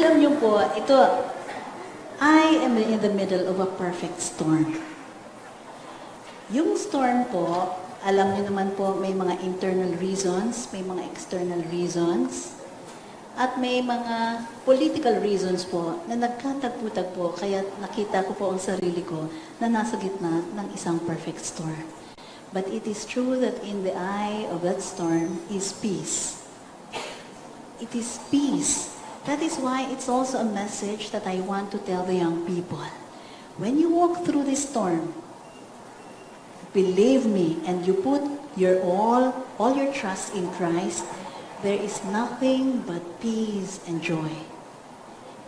alam niyo po, ito, I am in the middle of a perfect storm. Yung storm po, alam niyo naman po, may mga internal reasons, may mga external reasons, at may mga political reasons po na nagkatagpo-tagpo, kaya nakita ko po ang sarili ko na nasa gitna ng isang perfect storm. But it is true that in the eye of that storm is peace. It is peace. That is why it's also a message that I want to tell the young people. When you walk through this storm, believe me, and you put your all your trust in Christ, there is nothing but peace and joy.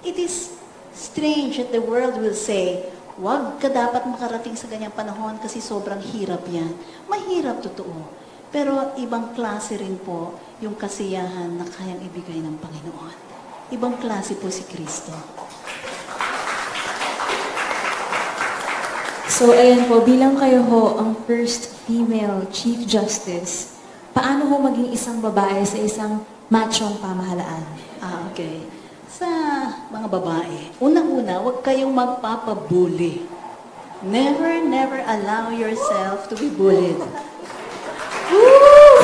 It is strange that the world will say, wag ka dapat makarating sa ganyang panahon kasi sobrang hirap yan. Mahirap, totoo. Pero ibang klase rin po yung kasiyahan na kayang ibigay ng Panginoon. Ibang klase po si Kristo. So, ayan po, bilang kayo ho ang first female Chief Justice, paano ho maging isang babae sa isang machong pamahalaan? Okay. Sa mga babae, unang-una, huwag kayong magpapabully. Never allow yourself to be bullied. Woo!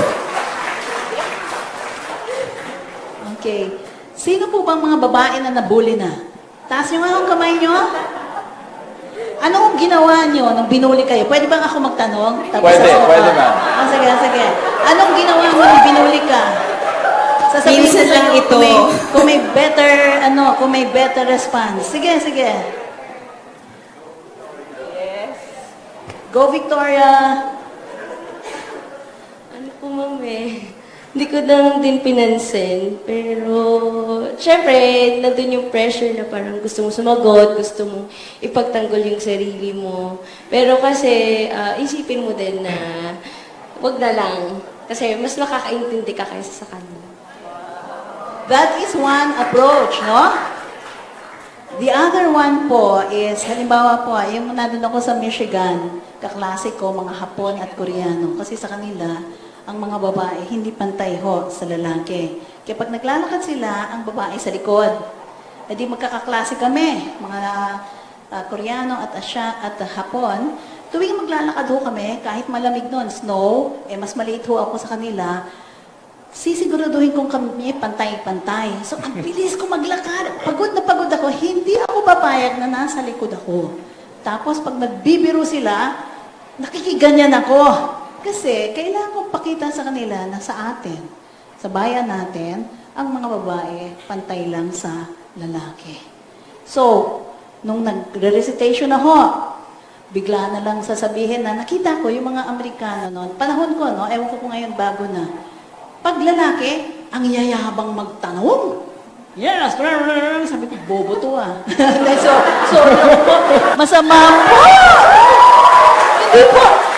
Okay. Sino po bang mga babae na nabully na? Taas nyo nga ang kamay nyo. Anong ginawa nyo nung binuli kayo? Pwede bang ako magtanong? Pwede ma'am. Sige. Anong ginawa mo nung binuli ka? Sasabihin Minsan ko lang sa'yo ito. Kung may better response. Sige. Yes. Go, Victoria. Ano po, ma'am eh. Hindi ko lang din pinansin. Pero, syempre, nandun yung pressure na parang gusto mo sumagot, gusto mo ipagtanggol yung sarili mo. Pero kasi, isipin mo din na wag na lang. Kasi mas makakaintindi ka kaysa sa kanila. That is one approach, no? The other one po is, halimbawa po, yung nandun ako sa Michigan, kaklase ko, mga Hapon at Koreano. Kasi sa kanila, ang mga babae, hindi pantay ho sa lalaki. Kaya pag naglalakad sila, ang babae sa likod. E di magkakaklase kami, mga Koreano at Asya at Hapon. Tuwing maglalakad ho kami, kahit malamig noon, snow, mas maliit ho ako sa kanila, sisiguraduhin kong kami pantay-pantay. So, ang bilis ko maglakad. Pagod na pagod ako, hindi ako papayag na nasa likod ako. Tapos, pag nagbibiro sila, nakikiganyan ako. Kasi, kailangan kong pakita sa kanila na sa atin, sa bayan natin, ang mga babae, pantay lang sa lalaki. So, nung nagre-recitation ako, bigla na lang sasabihin na, nakita ko yung mga Amerikano noon, panahon ko, no? Ewan ko kung ngayon bago na. Pag lalaki, ang yayabang magtanong. Yes, sabi ko, bobo to ah. so, masama po.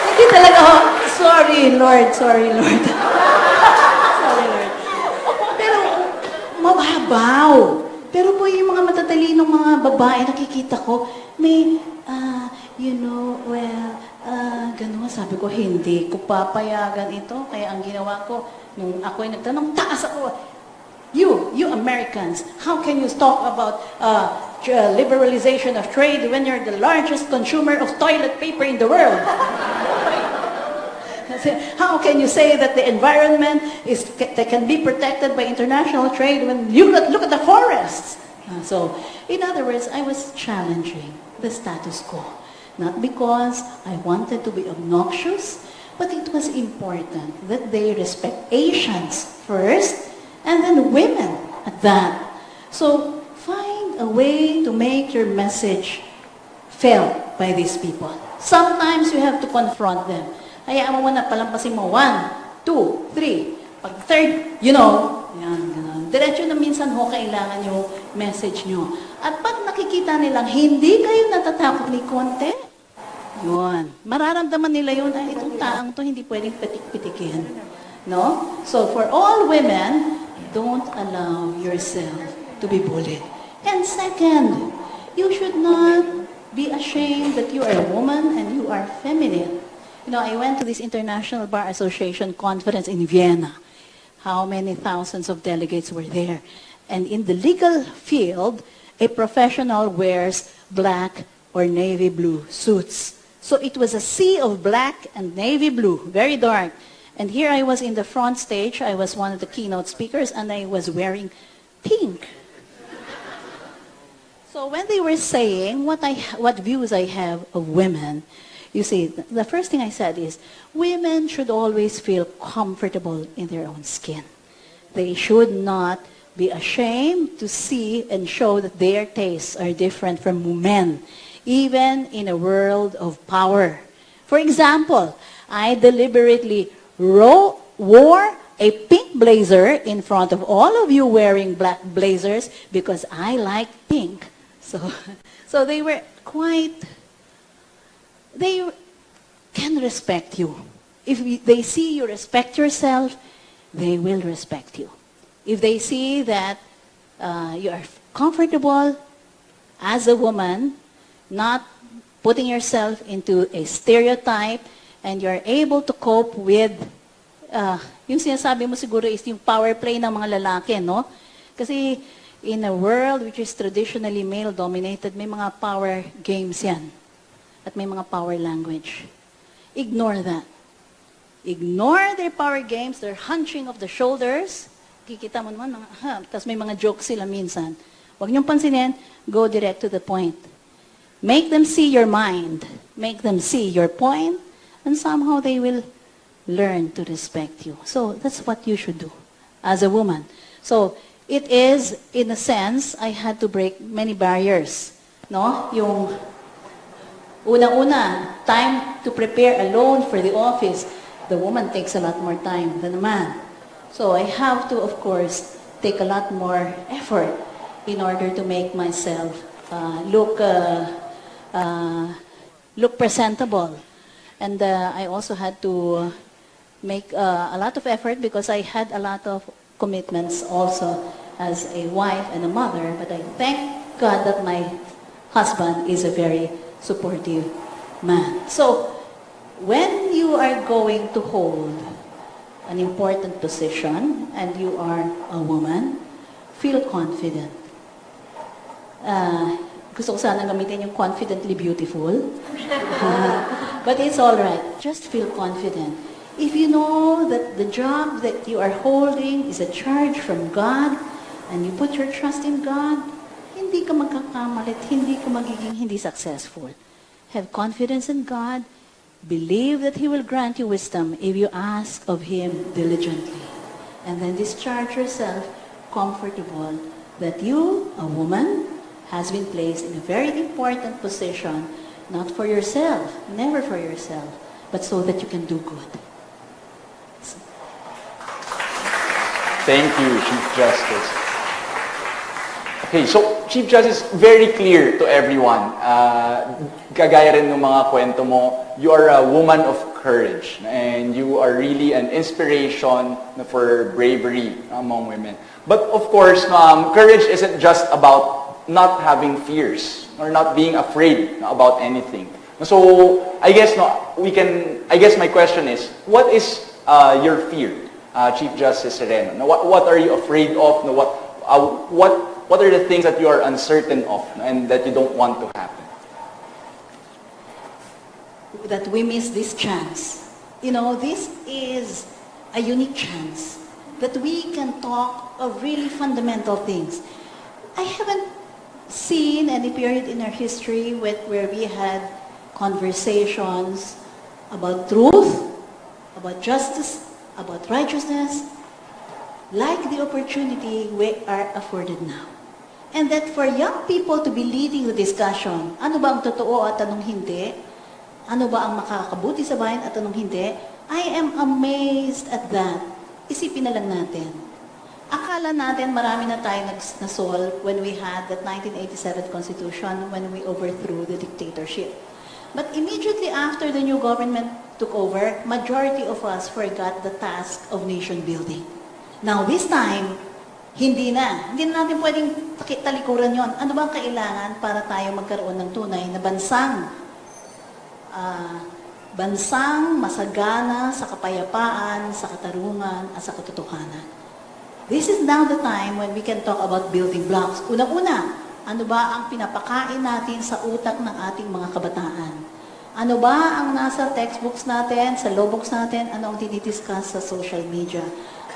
Hindi talaga ho. Sorry, Lord. Sorry, Lord. Pero, mababaw. Pero po yung mga matatalinong mga babae, nakikita ko, may, gano'n. Sabi ko, hindi ko papayagan ito. Kaya ang ginawa ko, nung ako'y nagtanong, taas ako. You Americans, how can you talk about liberalization of trade when you're the largest consumer of toilet paper in the world? How can you say that the environment can be protected by international trade when you look at the forests? So, in other words, I was challenging the status quo. Not because I wanted to be obnoxious, but it was important that they respect Asians first, and then women at that. So, find a way to make your message felt by these people. Sometimes you have to confront them. Hayaan mo na, palampasin mo. 1, 2, 3. Pag third, yan, gano'n. Diretso na minsan ho, kailangan yung message nyo. At pag nakikita nilang hindi kayo natatakot ni konti, yun. Mararamdaman nila yun, ay, itong taang to hindi pwedeng pitik-pitikin. No? So, for all women, don't allow yourself to be bullied. And second, you should not be ashamed that you are a woman and you are feminine. You know, I went to this International Bar Association conference in Vienna. How many thousands of delegates were there? And in the legal field, a professional wears black or navy blue suits. So it was a sea of black and navy blue, very dark. And here I was in the front stage. I was one of the keynote speakers, and I was wearing pink. So when they were saying what views I have of women, you see, the first thing I said is, women should always feel comfortable in their own skin. They should not be ashamed to see and show that their tastes are different from men, even in a world of power. For example, I deliberately wore a pink blazer in front of all of you wearing black blazers because I like pink. So they were they can respect you. If they see you respect yourself, they will respect you. If they see that you are comfortable as a woman, not putting yourself into a stereotype, and you're able to cope with, yung sinasabi mo siguro is yung power play ng mga lalaki, no? Kasi in a world which is traditionally male-dominated, may mga power games yan. At may mga power language. Ignore that. Ignore their power games, their hunching of the shoulders. Kikita mo naman, tapos may mga jokes sila minsan. Huwag niyong pansinin, go direct to the point. Make them see your mind. Make them see your point, and somehow they will learn to respect you. So that's what you should do as a woman. So it is, in a sense, I had to break many barriers. No? Yung una-una, time to prepare alone for the office. The woman takes a lot more time than a man. So I have to, of course, take a lot more effort in order to make myself look presentable. And I also had to make a lot of effort because I had a lot of commitments also as a wife and a mother. But I thank God that my husband is a very supportive man. So when you are going to hold an important position and you are a woman, feel confident. Gusto ko sana gamitin yung confidently beautiful. But it's all right. Just feel confident. If you know that the job that you are holding is a charge from God and you put your trust in God, hindi ka magkakamalit, hindi ka magiging hindi successful. Have confidence in God. Believe that He will grant you wisdom if you ask of Him diligently. And then discharge yourself comfortable that you, a woman, has been placed in a very important position, not for yourself, never for yourself, but so that you can do good. Thank you, Chief Justice. Okay, so Chief Justice, very clear to everyone. Kagaya rin ng mga kwento mo, you are a woman of courage and you are really an inspiration for bravery among women. But of course, courage isn't just about not having fears or not being afraid about anything. So I guess my question is, what is your fear, Chief Justice Sereno? What are you afraid of? What are the things that you are uncertain of and that you don't want to happen? That we miss this chance. You know, this is a unique chance that we can talk of really fundamental things. I haven't seen any period in our history where we had conversations about truth, about justice, about righteousness, like the opportunity we are afforded now. And that for young people to be leading the discussion, ano ba ang totoo at anong hindi? Ano ba ang makakabuti sa bayan at anong hindi? I am amazed at that. Isipin na lang natin. Akala natin marami na tayo na-solve when we had that 1987 Constitution, when we overthrew the dictatorship. But immediately after the new government took over, majority of us forgot the task of nation building. Now this time, hindi na natin pwedeng talikuran yon. Ano bang kailangan para tayo magkaroon ng tunay na bansang masagana sa kapayapaan, sa katarungan, at sa katotohanan? This is now the time when we can talk about building blocks. Unang-una, ano ba ang pinapakain natin sa utak ng ating mga kabataan? Ano ba ang nasa textbooks natin, sa law books natin, ano ang dinidiscuss sa social media?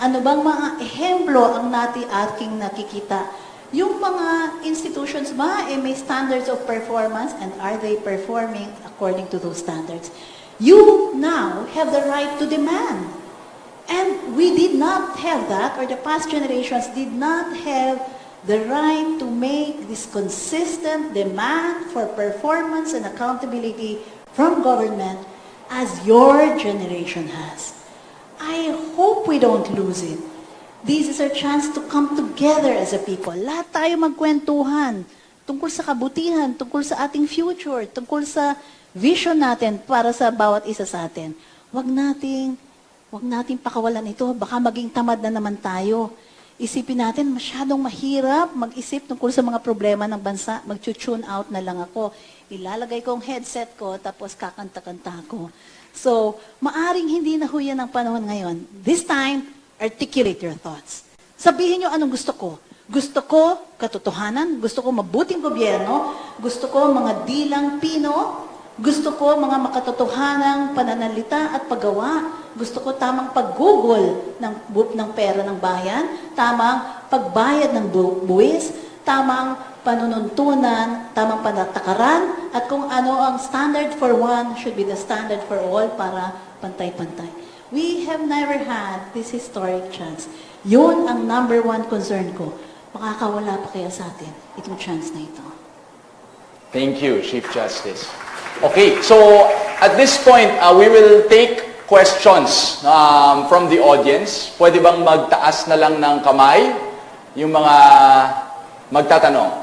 Ano bang mga ehemplo ang ating nakikita? Yung mga institutions ba, may standards of performance and are they performing according to those standards? You now have the right to demand. And we did not have that, or the past generations did not have the right to make this consistent demand for performance and accountability from government as your generation has. I hope we don't lose it. This is our chance to come together as a people. Lahat tayo magkwentuhan tungkol sa kabutihan, tungkol sa ating future, tungkol sa vision natin para sa bawat isa sa atin. Huwag nating pakawalan ito. Baka maging tamad na naman tayo. Isipin natin, masyadong mahirap mag-isip tungkol sa mga problema ng bansa. Mag-tune out na lang ako. Ilalagay ko ang headset ko, tapos kakanta-kanta ko. So, maaring hindi na ho yan ang panahon ngayon. This time, articulate your thoughts. Sabihin nyo anong gusto ko. Gusto ko katotohanan, gusto ko mabuting gobyerno, gusto ko mga dilang Pino, gusto ko mga makatotohanang pananalita at paggawa. Gusto ko tamang paggugol ng pera ng bayan, tamang pagbayad ng buwis, tamang panununtunan, tamang panatakaran, at kung ano ang standard for one should be the standard for all para pantay-pantay. We have never had this historic chance. Yun ang number one concern ko. Makakawala pa kaya sa atin itong chance na ito. Thank you, Chief Justice. Okay, so at this point, we will take questions from the audience. Pwede bang magtaas na lang ng kamay yung mga magtatanong?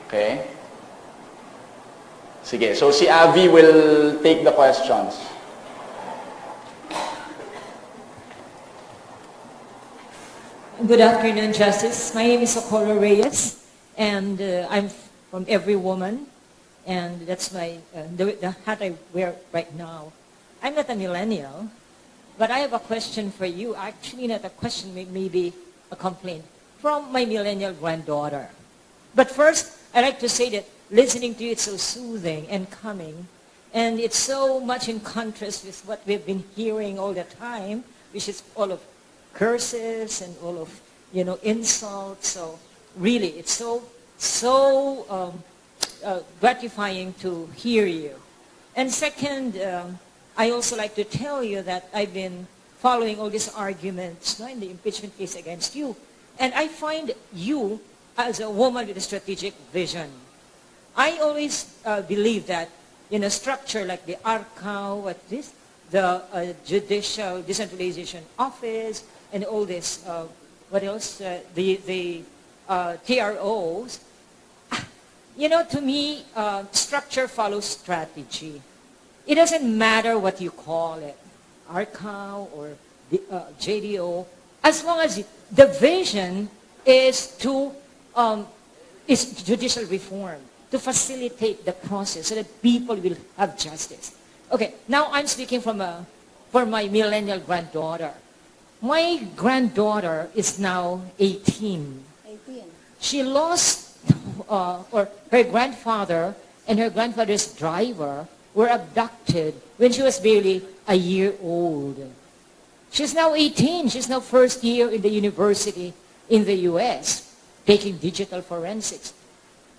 Okay. Sige, so si Avi will take the questions. Good afternoon, Justice. My name is Socorro Reyes, and I'm from Every Woman, and that's the hat I wear right now. I'm not a millennial, but I have a question for you. Actually, not a question, maybe a complaint from my millennial granddaughter. But first, I'd like to say that listening to you, it's so soothing and calming, and it's so much in contrast with what we've been hearing all the time, which is all of curses and all of, insults. So really, it's so gratifying to hear you. And second, I also like to tell you that I've been following all these arguments in the impeachment case against you. And I find you as a woman with a strategic vision. I always believe that in a structure like the ARCAO, the Judicial Decentralization Office, and all this, what else? The TROs. To me, structure follows strategy. It doesn't matter what you call it, ARCAO or the, JDO, as long as the vision is is judicial reform, to facilitate the process so that people will have justice. Okay, now I'm speaking for my millennial granddaughter. My granddaughter is now 18. 18. She lost, or her grandfather and her grandfather's driver were abducted when she was barely a year old. She's now 18. She's now first year in the university in the U.S., taking digital forensics.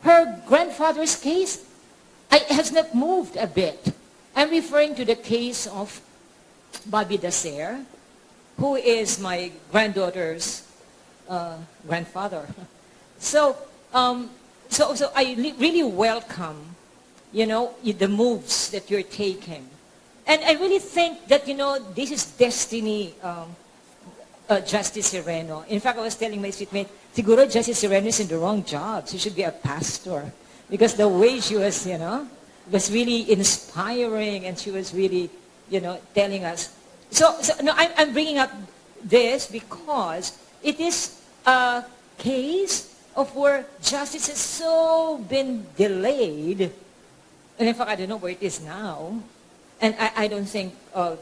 Her grandfather's case has not moved a bit. I'm referring to the case of Bobby Dacer, who is my granddaughter's grandfather. So I really welcome, the moves that you're taking. And I really think that, this is destiny, Justice Sereno. In fact, I was telling my seatmate, siguro Justice Sereno is in the wrong job. She should be a pastor. Because the way she was, was really inspiring, and she was really, telling us. So no, I'm bringing up this because it is a case of where justice has so been delayed. And in fact, I don't know where it is now. And I don't think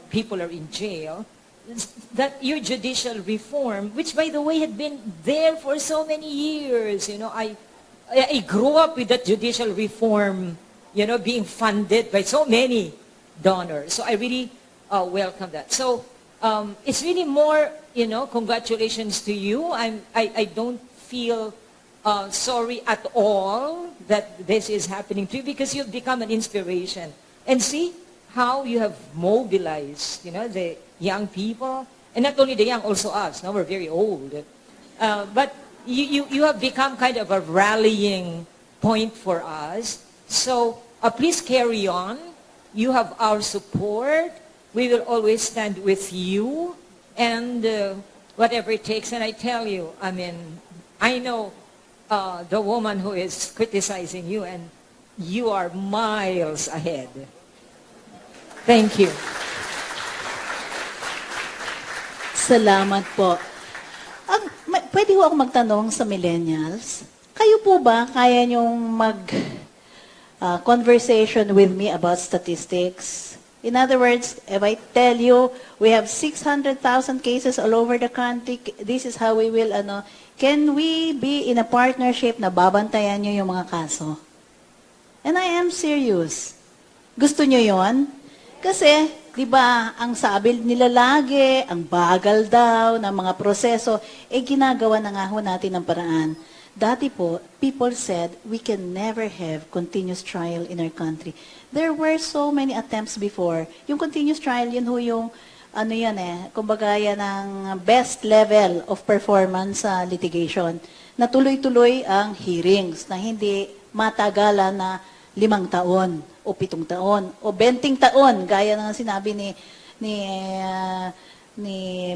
people are in jail. that your judicial reform, which by the way had been there for so many years, I grew up with that judicial reform, being funded by so many donors. So I really welcome that. So it's really more, congratulations to you. I don't feel sorry at all that this is happening to you because you've become an inspiration. And see how you have mobilized, the young people, and not only the young, also us. Now we're very old. But you have become kind of a rallying point for us. So please carry on. You have our support. We will always stand with you and whatever it takes. And I tell you, I know the woman who is criticizing you, and you are miles ahead. Thank you. Salamat po. Pwede ho ako magtanong sa millennials? Kayo po ba kaya niyong conversation with me about statistics? In other words, if I tell you we have 600,000 cases all over the country, this is how we will, can we be in a partnership na babantayan niyo yung mga kaso? And I am serious. Gusto niyo yon? Kasi, di ba, ang sabi nila lagi, ang bagal daw ng mga proseso, ginagawa na nga ho natin ng paraan. Dati po, people said, we can never have continuous trial in our country. There were so many attempts before. Yung continuous trial, yun ho yung, kumbaga yan ang best level of performance sa litigation. Na tuloy-tuloy ang hearings, na hindi matagalan na 5 taon, o 7 taon, o 20 taon, gaya ng sinabi ni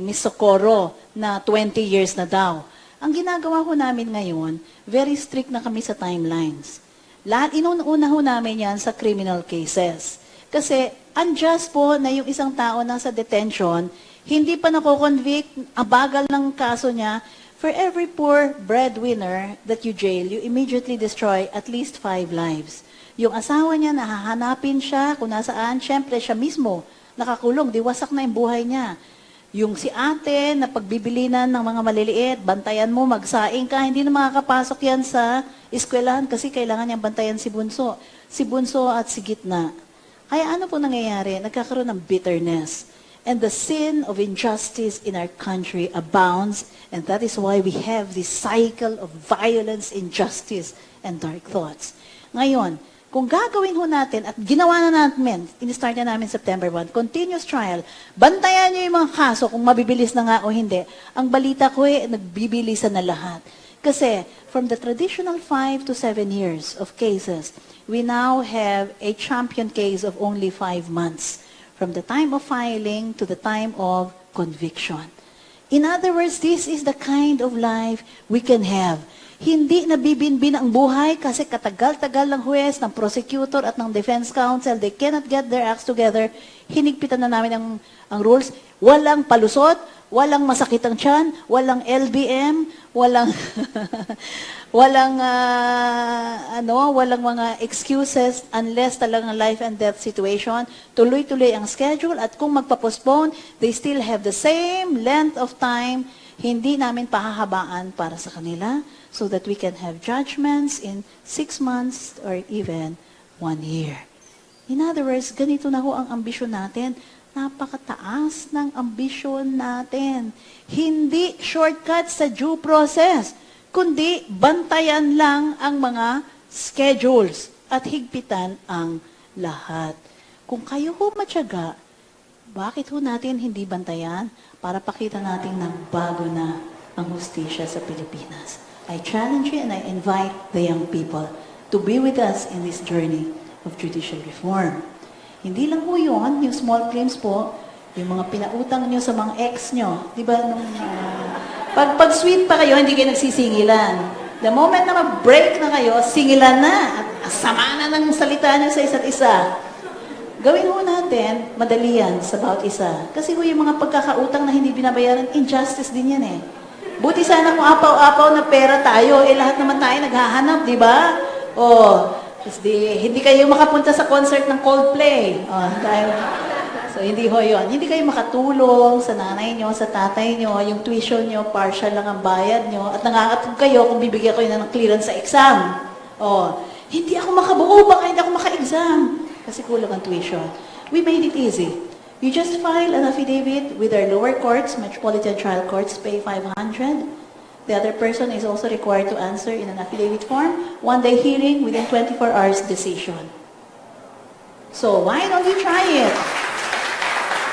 Ms. Socorro, na 20 years na daw. Ang ginagawa ho namin ngayon, very strict na kami sa timelines. Inuna ho namin yan sa criminal cases. Kasi, unjust po na yung isang tao nasa detention, hindi pa nako-convict, abagal ng kaso niya. For every poor breadwinner that you jail, you immediately destroy at least 5 lives. Yung asawa niya, nahahanapin siya kung nasaan, syempre siya mismo nakakulong, diwasak na yung buhay niya. Yung si ate na pagbibilinan ng mga maliliit, bantayan mo, magsaing ka, hindi na makakapasok yan sa eskwelahan kasi kailangan niyang bantayan si Bunso. Si Bunso at si Gitna. Kaya ano po nangyayari? Nagkakaroon ng bitterness. And the sin of injustice in our country abounds, and that is why we have this cycle of violence, injustice, and dark thoughts. Ngayon, kung gagawin ho natin, at ginawa na natin, in-start na namin September 1, continuous trial, bantayan niyo yung mga kaso kung mabibilis na nga o hindi. Ang balita ko nagbibilisan na lahat. Kasi, from the traditional 5 to 7 years of cases, we now have a champion case of only 5 months. From the time of filing to the time of conviction. In other words, this is the kind of life we can have. Hindi nabibinbin ang buhay kasi katagal-tagal ng huwes, ng prosecutor at ng defense counsel. They cannot get their acts together. Hinigpitan na namin ang rules. Walang palusot, walang masakit ang tiyan, walang LBM, walang walang mga excuses unless talagang life and death situation. Tuloy-tuloy ang schedule at kung magpa-postpone, they still have the same length of time. Hindi namin pahahabaan para sa kanila so that we can have judgments in 6 months or even 1 year. In other words, ganito na ho ang ambisyon natin. Napakataas ng ambisyon natin. Hindi shortcut sa due process, kundi bantayan lang ang mga schedules at higpitan ang lahat. Kung kayo ho matyaga, bakit ho natin hindi bantayan para pakita natin na bago na ang hustisya sa Pilipinas? I challenge you and I invite the young people to be with us in this journey of judicial reform. Hindi lang po yun, yung small claims po, yung mga pinautang nyo sa mga ex nyo. Di ba, pag sweet pa kayo, hindi kayo nagsisingilan. The moment na mag-break na kayo, singilan na. At sama na ng salita nyo sa isa't isa. Gawin ho natin, madali yan sa bawat isa. Kasi ho yung mga pagkakautang na hindi binabayaran, injustice din yan eh. Buti sana kung apaw-apaw na pera tayo, lahat naman tayo naghahanap, di ba? Hindi kayo makapunta sa concert ng Coldplay. Dahil So, hindi ho yun. Hindi kayo makatulong sa nanay nyo, sa tatay nyo, yung tuition nyo, partial lang ang bayad nyo, at nakakatulong kayo kung bibigyan kayo ng clearance sa exam. Hindi ako makabuo, baka hindi ako maka-exam. Kasi kulang ang tuition. We made it easy. You just file an affidavit with our lower courts, Metropolitan Trial Courts, pay 500. The other person is also required to answer in an affidavit form. One-day hearing within 24 hours decision. So, why don't you try it?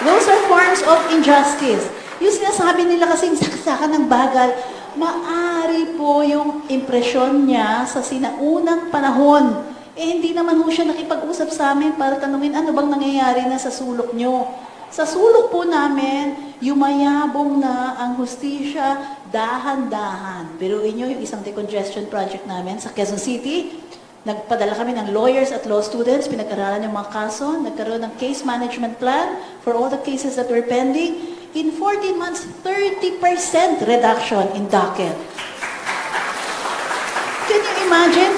Those are forms of injustice. Yung sinasabi nila kasing saksakan ng bagal, maari po yung impresyon niya sa sinaunang panahon. Hindi naman ho siya nakipag-usap sa amin para tanungin ano bang nangyayari na sa sulok nyo. Sa sulok po namin, yumayabong na ang hustisya dahan-dahan. Pero inyo yung isang decongestion project namin sa Quezon City, nagpadala kami ng lawyers at law students, pinag-aralan yung mga kaso, nagkaroon ng case management plan for all the cases that were pending. In 14 months, 30% reduction in docket. Can you imagine?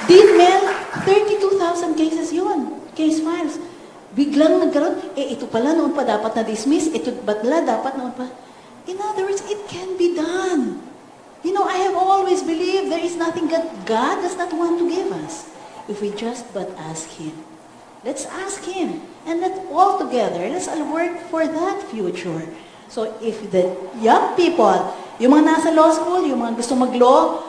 DinMel, 32,000 cases yun, case files. Biglang nagkaroon, ito pala noon pa dapat na-dismiss, ito pala dapat noon pa. In other words, it can be done. You know, I have always believed there is nothing that God does not want to give us. If we just but ask Him. Let's ask Him. And let all together, let's all work for that future. So if the young people, yung mga nasa law school, yung mga gusto mag-law,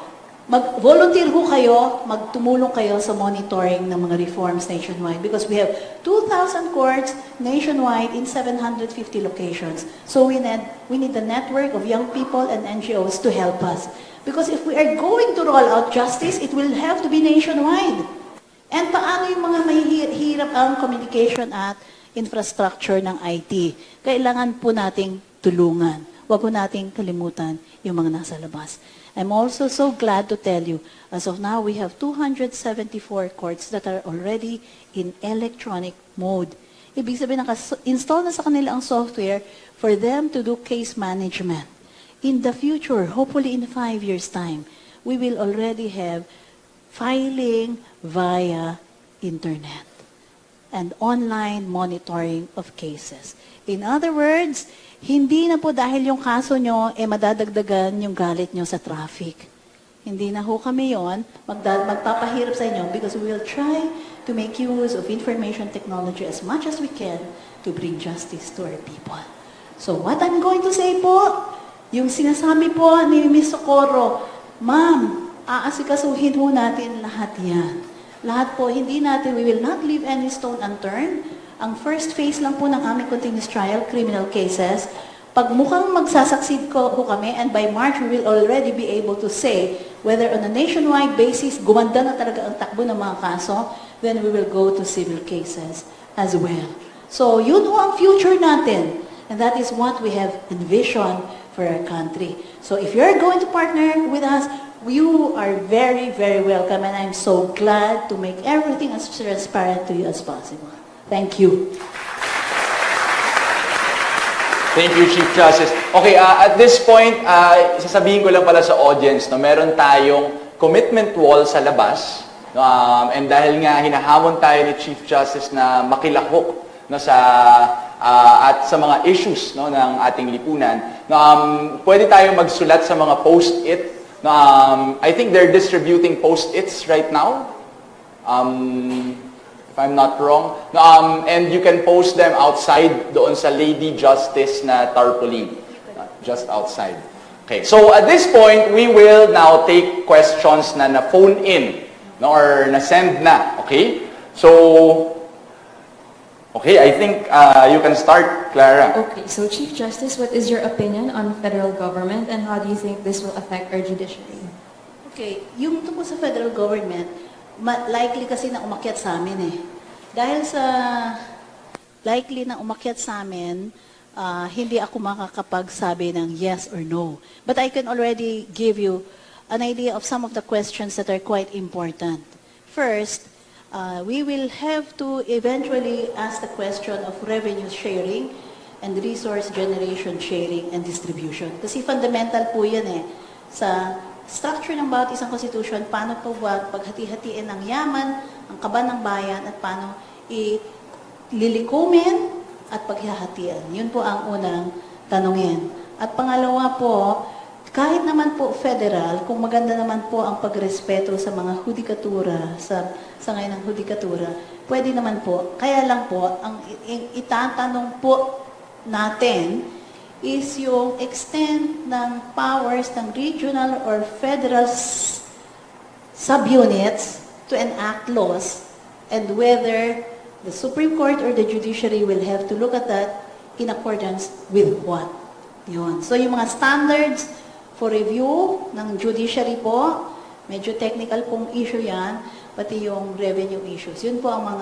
mag-volunteer ho kayo, magtumulong kayo sa monitoring ng mga reforms nationwide because we have 2,000 courts nationwide in 750 locations. So we need the network of young people and NGOs to help us. Because if we are going to roll out justice, it will have to be nationwide. And paano yung mga mahihirap ang communication at infrastructure ng IT? Kailangan po nating tulungan. Huwag po nating kalimutan yung mga nasa labas. I'm also so glad to tell you, as of now, we have 274 courts that are already in electronic mode. Ibig sabihin, naka-install na sa kanila ang software for them to do case management. In the future, hopefully in 5 years' time, we will already have filing via internet and online monitoring of cases. In other words, hindi na po dahil yung kaso nyo, madadagdagan yung galit nyo sa traffic. Hindi na ho kami yon magpapahirap sa inyo because we will try to make use of information technology as much as we can to bring justice to our people. So what I'm going to say po, yung sinasabi po ni Ms. Socorro, Ma'am, aasikasuhin ho natin lahat yan. Lahat po, hindi natin, we will not leave any stone unturned. Ang first phase lang po ng aming continuous trial, criminal cases, pag mukhang magsasucceed ho kami, and by March, we will already be able to say whether on a nationwide basis, gumanda na talaga ang takbo ng mga kaso, then we will go to civil cases as well. So, yun ho ang future natin. And that is what we have envisioned for our country. So, if you're going to partner with us, you are very, very welcome, and I'm so glad to make everything as transparent to you as possible. Thank you. Thank you, Chief Justice. Okay, at this point, sasabihin ko lang pala sa audience, no, meron tayong commitment wall sa labas. And dahil nga hinahamon tayo ni Chief Justice na makilahok no, at sa mga issues no, ng ating lipunan, pwede tayong magsulat sa mga post-it. I think they're distributing post-its right now. If I'm not wrong. And you can post them outside doon sa Lady Justice na tarpaulin. Just outside. Okay, so at this point, we will now take questions na na-phone in no, or na-send na. Okay? So, okay, I think you can start, Clara. Okay, so Chief Justice, what is your opinion on federal government and how do you think this will affect our judiciary? Okay, yung tungkol sa federal government, likely kasi na umakyat sa amin eh. Dahil sa likely na umakyat sa amin, hindi ako makakapagsabi ng yes or no. But I can already give you an idea of some of the questions that are quite important. First, we will have to eventually ask the question of revenue sharing and resource generation sharing and distribution. Kasi fundamental po yan eh. Sa structure ng bawat isang constitution, paano po paghati-hatiin ang yaman, ang kaban ng bayan, at paano ililikumin at paghahatian? Yun po ang unang tanungin. At pangalawa po, kahit naman po federal, kung maganda naman po ang pagrespeto sa mga hudikatura, sa ngayon ng hudikatura, pwede naman po. Kaya lang po, ang itatanong po natin is yung extent ng powers ng regional or federal subunits to enact laws and whether the Supreme Court or the judiciary will have to look at that in accordance with what. Yun. So yung mga standards for review ng judiciary po, medyo technical pong issue yan, pati yung revenue issues. Yun po ang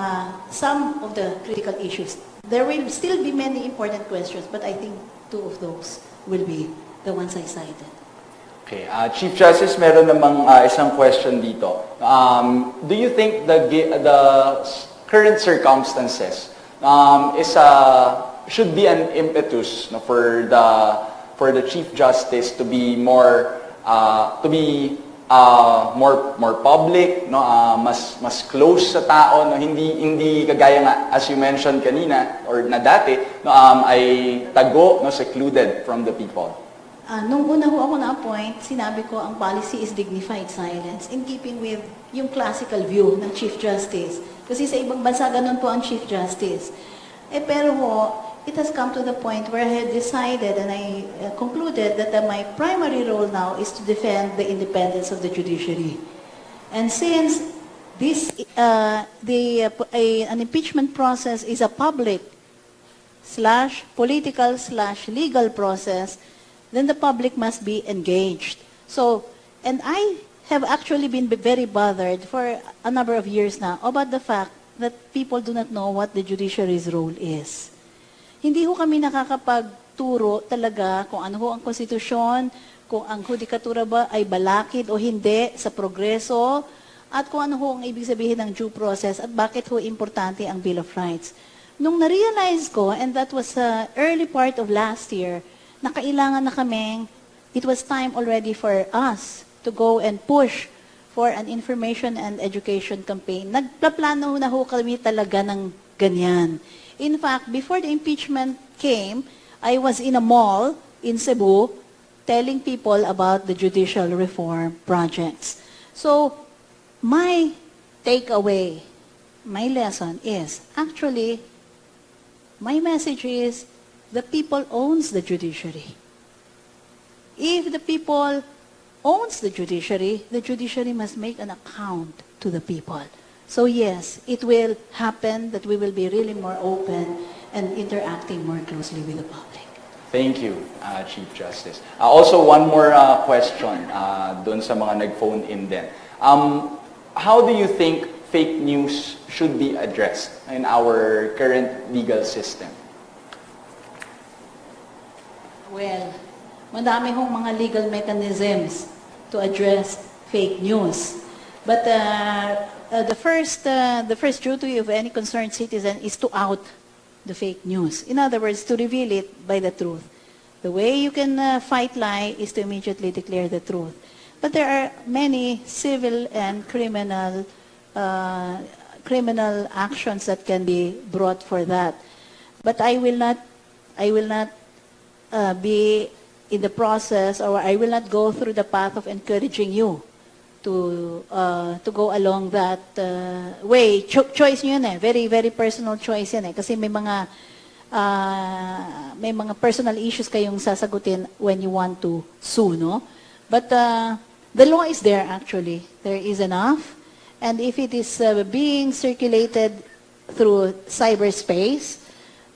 some of the critical issues. There will still be many important questions, but I think two of those will be the ones I cited. Okay, Chief Justice, meron namang isang question dito. Do you think the current circumstances should be an impetus for the Chief Justice to be more more public, no, mas close sa tao, no, hindi kagaya nga as you mentioned kanina or na dati, no, ay tago, no, secluded from the people. Nung una ho ako na-appoint, sinabi ko ang policy is dignified silence in keeping with yung classical view ng Chief Justice. Kasi sa ibang bansa, ganun po ang Chief Justice. Pero ho, it has come to the point where I had decided and I concluded that my primary role now is to defend the independence of the judiciary. And since an impeachment process is a public /political/legal process, then the public must be engaged. So, and I have actually been very bothered for a number of years now about the fact that people do not know what the judiciary's role is. Hindi ho kami nakakapagturo talaga kung ano ho ang konstitusyon, kung ang hudikatura ba ay balakid o hindi sa progreso, at kung ano ho ang ibig sabihin ng due process at bakit ho importante ang Bill of Rights. Nung na-realize ko, and that was early part of last year, na kailangan na kaming, it was time already for us to go and push for an information and education campaign. Nagplaplano na ho kami talaga ng ganyan. In fact, before the impeachment came, I was in a mall in Cebu telling people about the judicial reform projects. So, my takeaway, my lesson is, actually, my message is, the people owns the judiciary. If the people owns the judiciary must make an account to the people. So yes, it will happen that we will be really more open and interacting more closely with the public. Thank you, Chief Justice. Also, one more question doon sa mga nag-phone in din. How do you think fake news should be addressed in our current legal system? Well, madami hong mga legal mechanisms to address fake news. But the first duty of any concerned citizen is to out the fake news. In other words, to reveal it by the truth. The way you can fight lie is to immediately declare the truth. But there are many civil and criminal actions that can be brought for that. But I will not be in the process, or I will not go through the path of encouraging you to go along that way. Choice nyo yun eh. Very, very personal choice yan eh. Kasi may mga personal issues kayong sasagutin when you want to sue, no? But the law is there actually. There is enough. And if it is being circulated through cyberspace,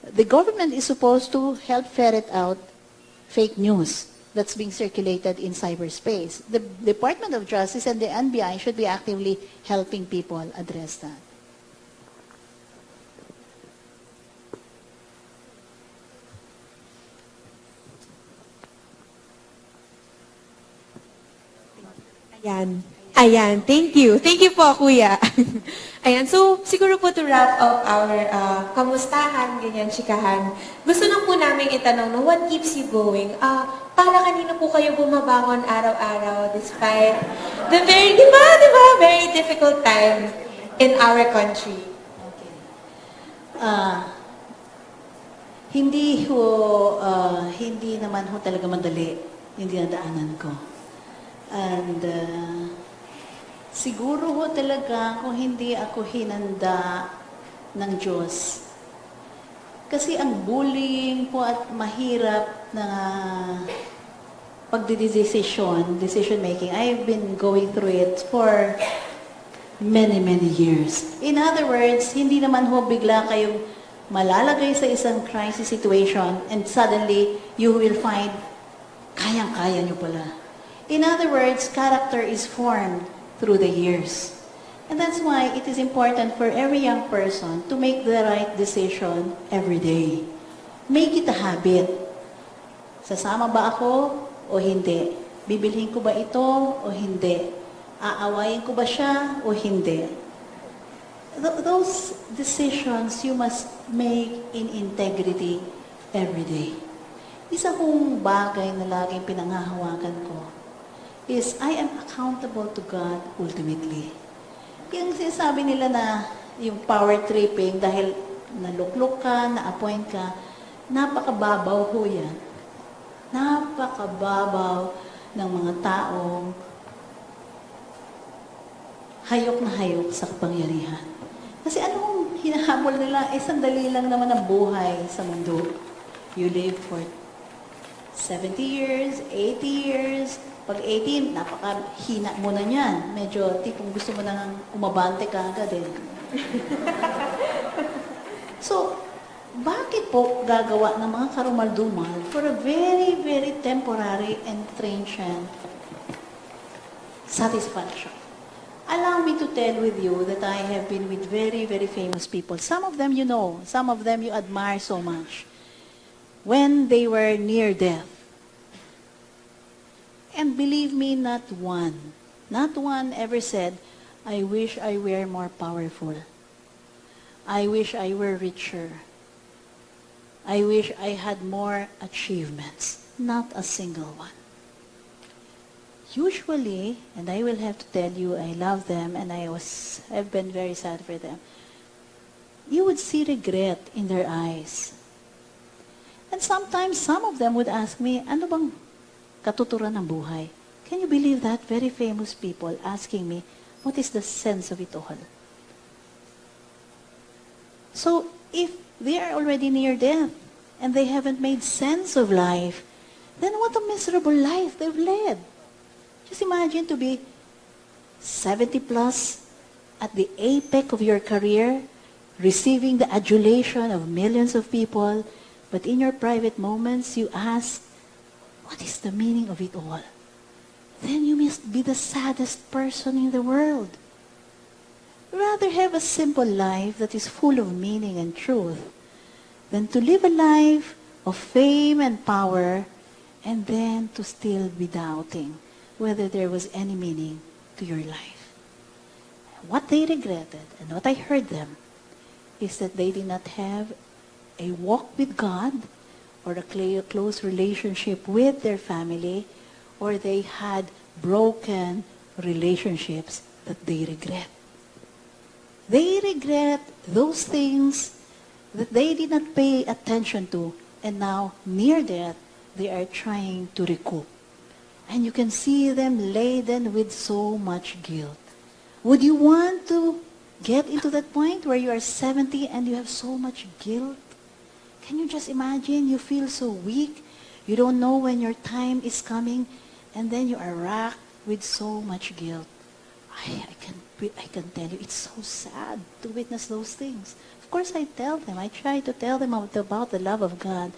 the government is supposed to help ferret out fake news that's being circulated in cyberspace. The Department of Justice and the NBI should be actively helping people address that. Ayan. Thank you. Thank you po, Kuya. Ayan, so siguro po to wrap up our kamustahan, ganyan, chikahan. Gusto lang po namin itanong, no, what keeps you going? Para kanino po kayo bumabangon araw-araw despite the very, di ba, very difficult time in our country? Okay. hindi naman ho talaga madali yung dinadaanan ko. And siguro ho talaga kung hindi ako hinanda ng Diyos. Kasi ang bullying po at mahirap na decision making, I've been going through it for many, many years. In other words, hindi naman ho bigla kayong malalagay sa isang crisis situation and suddenly you will find kayang-kaya nyo pala. In other words, character is formed through the years. And that's why it is important for every young person to make the right decision every day. Make it a habit. Sasama ba ako o hindi? Bibilhin ko ba ito o hindi? Aawayin ko ba siya o hindi? Those decisions you must make in integrity every day. Isa kong bagay na laging pinangahawakan ko is I am accountable to God ultimately. Yung sinasabi nila na yung power tripping dahil naluklok ka, na-appoint ka, napakababaw ho yan. Napakababaw ng mga taong hayok na hayok sa kapangyarihan. Kasi anong hinahabol nila? Sandali lang naman ang buhay sa mundo. You live for 70 years, 80 years. Pag 18, napakahina mo na niyan. Medyo tipong gusto mo nang umabante ka agad eh. So, bakit po gagawa ng mga karumaldumal for a very, very temporary and transient satisfaction? Allow me to tell with you that I have been with very, very famous people. Some of them you know, some of them you admire so much. When they were near death. And believe me, not one ever said, I wish I were more powerful. I wish I were richer. I wish I had more achievements. Not a single one. Usually, and I will have to tell you, I love them and I've been very sad for them. You would see regret in their eyes. And sometimes some of them would ask me, ano bang katuturan ng buhay? Can you believe that? Very famous people asking me, what is the sense of it all? So, if they are already near death and they haven't made sense of life, then what a miserable life they've led. Just imagine to be 70 plus at the apex of your career, receiving the adulation of millions of people, but in your private moments you ask, what is the meaning of it all? Then you must be the saddest person in the world. Rather have a simple life that is full of meaning and truth than to live a life of fame and power and then to still be doubting whether there was any meaning to your life. What they regretted and what I heard them is that they did not have a walk with God or a close relationship with their family, or they had broken relationships that they regret. They regret those things that they did not pay attention to, and now, near death, they are trying to recoup. And you can see them laden with so much guilt. Would you want to get into that point where you are 70 and you have so much guilt? Can you just imagine? You feel so weak. You don't know when your time is coming. And then you are racked with so much guilt. I can tell you, it's so sad to witness those things. Of course, I tell them. I try to tell them about the love of God.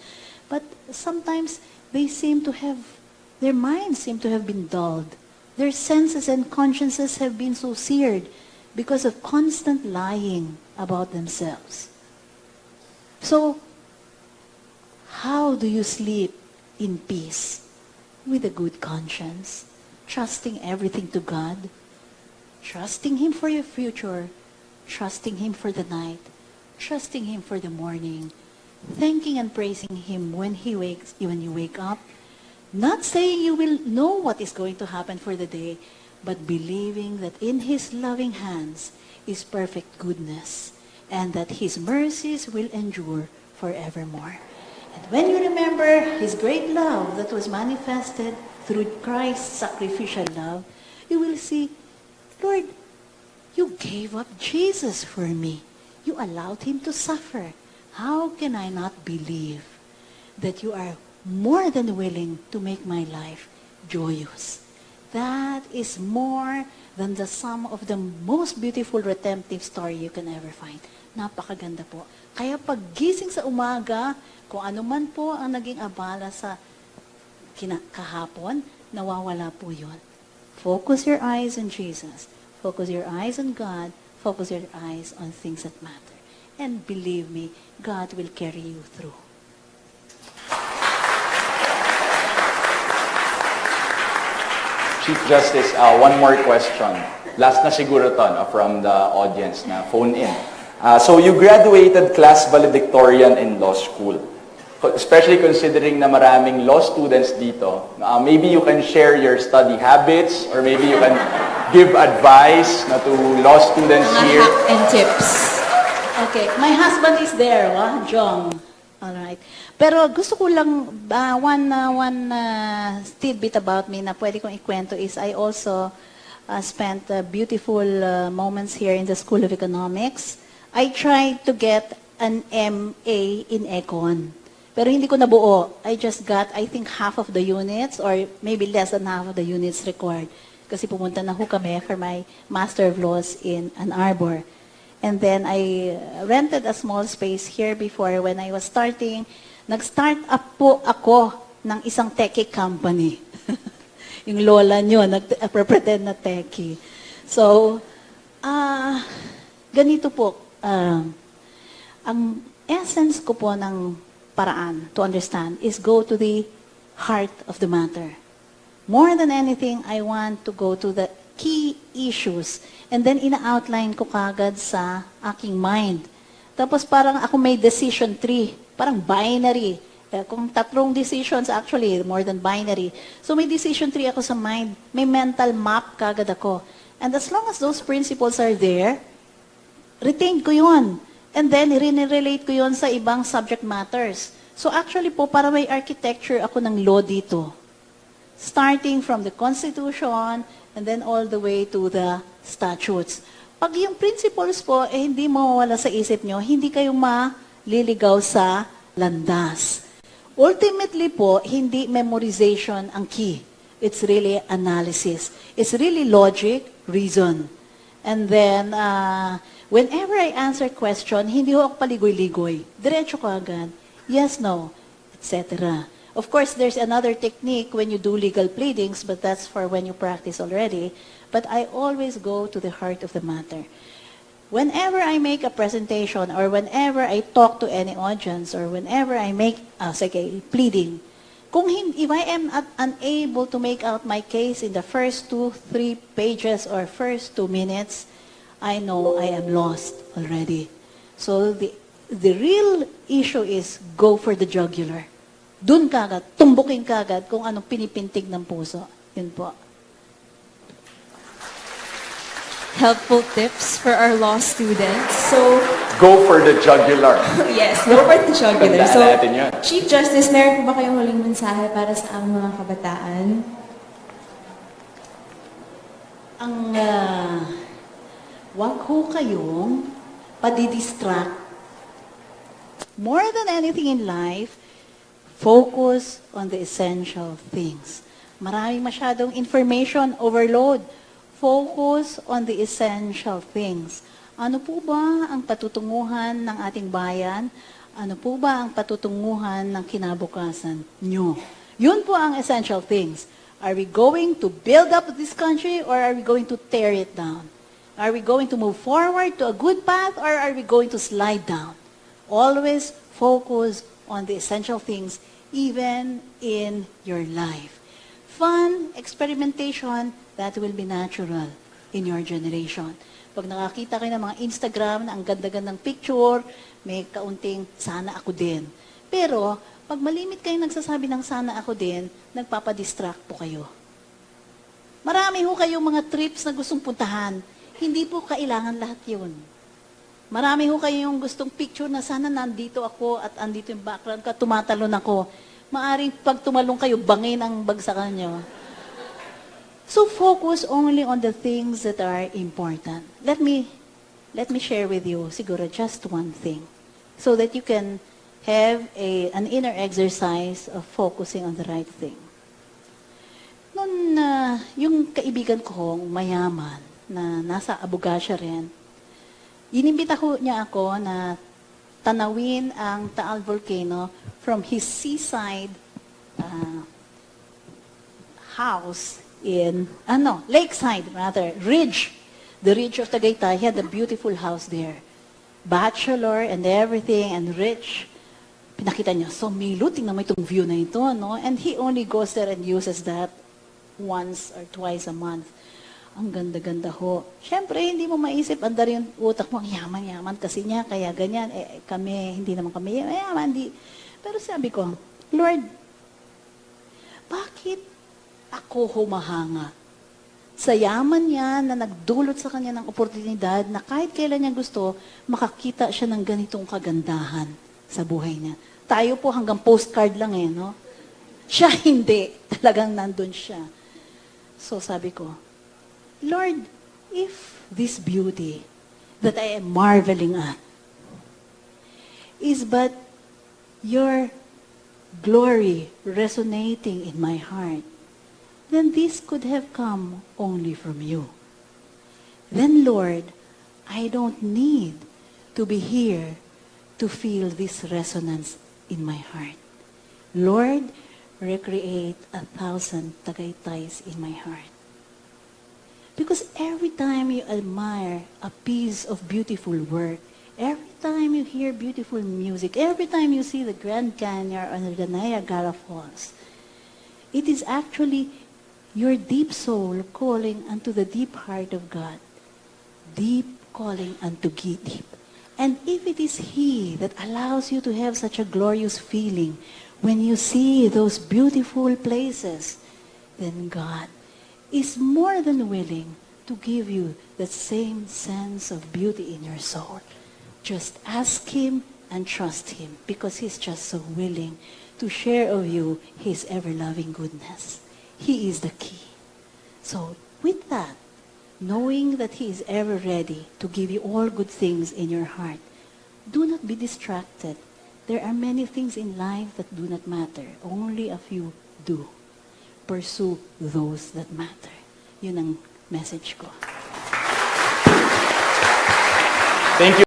But sometimes their minds seem to have been dulled. Their senses and consciences have been so seared because of constant lying about themselves. So, how do you sleep in peace? With a good conscience, trusting everything to God, trusting Him for your future, trusting Him for the night, trusting Him for the morning, thanking and praising Him when you wake up, not saying you will know what is going to happen for the day, but believing that in His loving hands is perfect goodness, and that His mercies will endure forevermore. And when you remember His great love that was manifested through Christ's sacrificial love, you will see, Lord, you gave up Jesus for me. You allowed Him to suffer. How can I not believe that you are more than willing to make my life joyous? That is more than the sum of the most beautiful redemptive story you can ever find. Napakaganda po. Kaya paggising sa umaga, kung ano man po ang naging abala sa kahapon, nawawala po yun. Focus your eyes on Jesus. Focus your eyes on God. Focus your eyes on things that matter. And believe me, God will carry you through. Chief Justice, one more question. Last na siguro to, no, from the audience na phone in. So you graduated class valedictorian in law school. Especially considering na maraming law students dito, maybe you can share your study habits or maybe you can give advice to law students Mga here. hack and tips. Okay, my husband is there, Jong. All right. Pero gusto ko lang one tidbit about me na pwede kong ikwento is I also spent beautiful moments here in the School of Economics. I tried to get an MA in Econ. Pero hindi ko nabuo. I just got, I think, half of the units or maybe less than half of the units required. Kasi pumunta na ho kami for my Master of Laws in Ann Arbor. And then I rented a small space here before when I was starting. Nag-start up po ako ng isang techie company. Yung lola nyo, nag-pretend na techie. So, ganito po. Ang essence ko po ng paraan to understand is go to the heart of the matter. More than anything, I want to go to the key issues and then ina-outline ko kagad sa aking mind. Tapos parang ako may decision tree, parang binary. Kung tatlong decisions, actually, more than binary. So may decision tree ako sa mind, may mental map kagad ako. And as long as those principles are there, retained ko yun. And then, rinirelate ko yun sa ibang subject matters. So actually po, para may architecture ako ng law dito. Starting from the Constitution, and then all the way to the statutes. Pag yung principles po, hindi mawawala sa isip nyo, hindi kayo maliligaw sa landas. Ultimately po, hindi memorization ang key. It's really analysis. It's really logic, reason. And then, whenever I answer question, hindi ho ako paligoy-ligoy. Diretso ko agad. Yes, no, etc. Of course, there's another technique when you do legal pleadings, but that's for when you practice already. But I always go to the heart of the matter. Whenever I make a presentation or whenever I talk to any audience or whenever I make pleading, if I am unable to make out my case in the first 2-3 pages or first 2 minutes, I know I am lost already. So the real issue is go for the jugular. Dun kagad, tumbukin kagad kung anong pinipintig ng puso. Yun po. Helpful tips for our law students. So, Go for the jugular. yes, go for the jugular. Tandaan So, natin yun. Chief Justice, meron po ba kayong huling mensahe para sa aming mga kabataan? Ang wag ho kayong padidistract. More than anything in life, focus on the essential things. Maraming masyadong information overload. Focus on the essential things. Ano po ba ang patutunguhan ng ating bayan? Ano po ba ang patutunguhan ng kinabukasan nyo? Yun po ang essential things. Are we going to build up this country or are we going to tear it down? Are we going to move forward to a good path or are we going to slide down? Always focus on the essential things even in your life. Fun, experimentation, that will be natural in your generation. Pag nakakita kayo ng mga Instagram na ang ganda-gandang picture, may kaunting sana ako din. Pero, pag malimit kayo nagsasabi ng sana ako din, nagpapadistract po kayo. Marami ho kayong mga trips na gustong puntahan. Hindi po kailangan lahat yun. Marami ho kayong gustong picture na sana nandito ako at andito yung background ka, tumatalon ako. Maaring pag tumalong kayo, bangin ang bagsakan nyo. So focus only on the things that are important. Let me share with you, siguro just one thing, so that you can have an inner exercise of focusing on the right thing. Noon, yung kaibigan kong mayaman, na nasa Abogasya rin, inimbita niya ako na tanawin ang Taal Volcano from his seaside house in, lakeside rather, ridge. The ridge of Tagaytay. He had a beautiful house there. Bachelor and everything and rich. Pinakita niya, so Milo, tingnan mo itong view na ito, no? And he only goes there and uses that once or twice a month. Ang ganda-ganda ho. Siyempre, hindi mo maisip, andar yung utak mo, ang yaman-yaman kasi niya, kaya ganyan. Kami, hindi naman kami yaman. Pero sabi ko, Lord, bakit ako humahanga sa yaman niya na nagdulot sa kanya ng oportunidad na kahit kailan niya gusto, makakita siya ng ganitong kagandahan sa buhay niya. Tayo po hanggang postcard lang no? Siya hindi. Talagang nandun siya. So sabi ko, Lord, if this beauty that I am marveling at is but your glory resonating in my heart, then this could have come only from you. Then, Lord, I don't need to be here to feel this resonance in my heart. Lord, recreate 1,000 Tagaytays in my heart. Because every time you admire a piece of beautiful work, every time you hear beautiful music, every time you see the Grand Canyon or the Niagara Falls, it is actually your deep soul calling unto the deep heart of God. Deep calling unto deep. And if it is He that allows you to have such a glorious feeling when you see those beautiful places, then God is more than willing to give you that same sense of beauty in your soul. Just ask Him and trust Him because He's just so willing to share of you His ever-loving goodness. He is the key. So with that, knowing that He is ever ready to give you all good things in your heart, do not be distracted. There are many things in life that do not matter. Only a few do. Pursue those that matter. Yun ang message ko. Thank you.